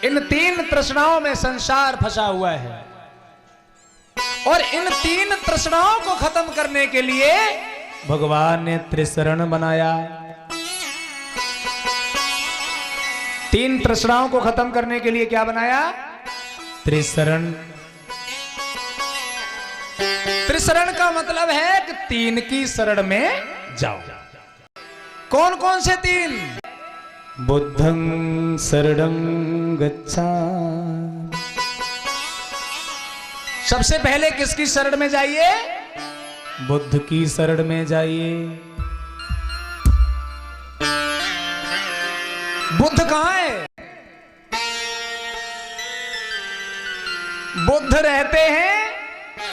इन तीन तृष्णाओं में संसार फंसा हुआ है और इन तीन तृष्णाओं को खत्म करने के लिए भगवान ने त्रिशरण बनाया। तीन तृष्णाओं को खत्म करने के लिए क्या बनाया? त्रिशरण। त्रिशरण का मतलब है कि तीन की शरण में जाओ। कौन कौन से तीन? बुद्धं शरणं गच्छामि। सबसे पहले किसकी शरण में जाइए? बुद्ध की शरण में जाइए। बुद्ध कहां है? बुद्ध रहते हैं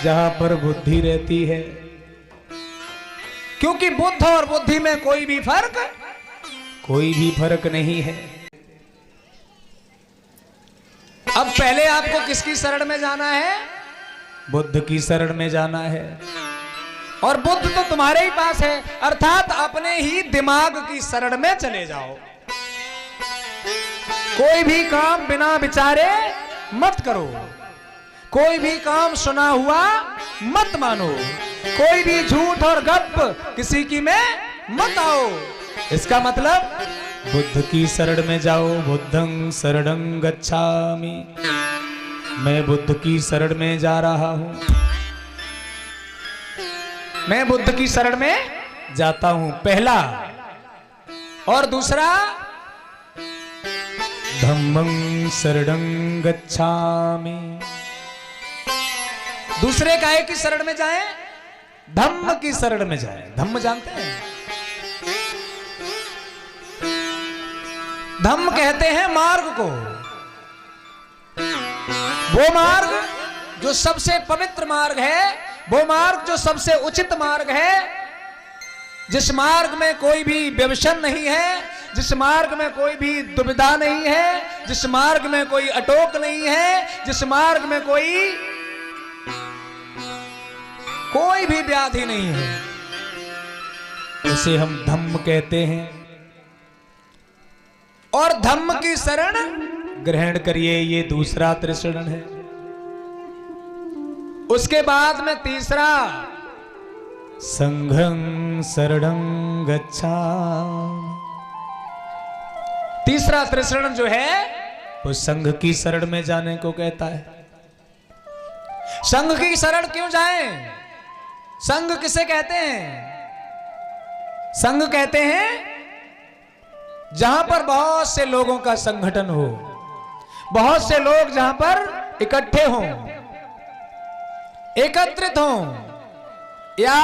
जहां पर बुद्धि रहती है, क्योंकि बुद्ध और बुद्धि में कोई भी फर्क नहीं है। अब पहले आपको किसकी शरण में जाना है? बुद्ध की शरण में जाना है। और बुद्ध तो तुम्हारे ही पास है, अर्थात अपने ही दिमाग की शरण में चले जाओ। कोई भी काम बिना विचारे मत करो, कोई भी काम सुना हुआ मत मानो, कोई भी झूठ और गप किसी की में मत आओ। इसका मतलब बुद्ध की शरण में जाओ। बुद्धं शरणं गच्छामि। मैं बुद्ध की शरण में जा रहा हूं, मैं बुद्ध की शरण में जाता हूं, पहला। और दूसरा, धम्मं शरणं गच्छामि। दूसरे काय की शरण में जाएं? धम्म की शरण में जाएं। धम्म जानते हैं? धम्म कहते हैं मार्ग को, वो मार्ग जो सबसे पवित्र मार्ग है, वो मार्ग जो सबसे उचित मार्ग है, जिस मार्ग में कोई भी व्यवसन नहीं है, जिस मार्ग में कोई भी दुविधा नहीं है, जिस मार्ग में कोई अटोक नहीं है, जिस मार्ग में कोई भी व्याधि नहीं है, उसे हम धम्म कहते हैं। और धम्म की शरण ग्रहण करिए, ये दूसरा त्रिशरण है। उसके बाद में तीसरा, संघं शरणं गच्छामि। तीसरा त्रिशरण जो है वो संघ की शरण में जाने को कहता है। संघ की शरण क्यों जाएं? संघ किसे कहते हैं? संघ कहते हैं जहां पर बहुत से लोगों का संगठन हो, बहुत से लोग जहां पर इकट्ठे हों, एकत्रित हों, या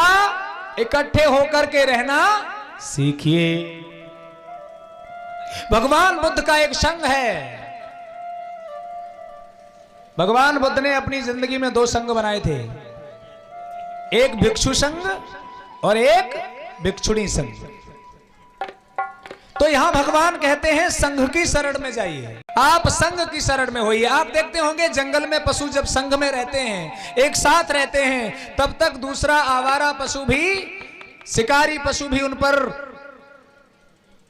इकट्ठे होकर के रहना सीखिए। भगवान बुद्ध का एक संघ है। भगवान बुद्ध ने अपनी जिंदगी में दो संघ बनाए थे, एक भिक्षु संघ और एक भिक्षुणी संघ। तो यहां भगवान कहते हैं संघ की शरण में जाइए, आप संघ की शरण में होइए। आप देखते होंगे जंगल में पशु जब संघ में रहते हैं, एक साथ रहते हैं, तब तक दूसरा आवारा पशु भी, शिकारी पशु भी उन पर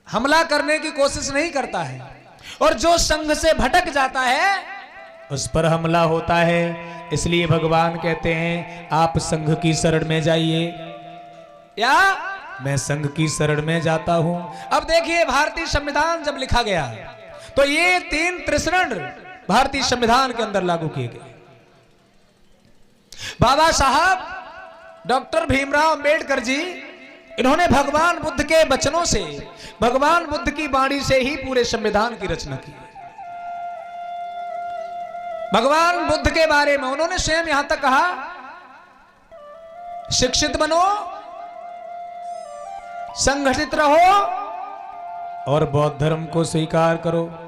हमला करने की कोशिश नहीं करता है। और जो संघ से भटक जाता है उस पर हमला होता है। इसलिए भगवान कहते हैं आप संघ की शरण में जाइए, या मैं संघ की शरण में जाता हूं। अब देखिए, भारतीय संविधान जब लिखा गया तो ये तीन त्रिशरण भारतीय संविधान के अंदर लागू किए गए। बाबा साहब डॉक्टर भीमराव अंबेडकर जी, इन्होंने भगवान बुद्ध के वचनों से, भगवान बुद्ध की वाणी से ही पूरे संविधान की रचना की। भगवान बुद्ध के बारे में उन्होंने स्वयं यहां तक कहा, शिक्षित बनो, संगठित रहो और बौद्ध धर्म को स्वीकार करो।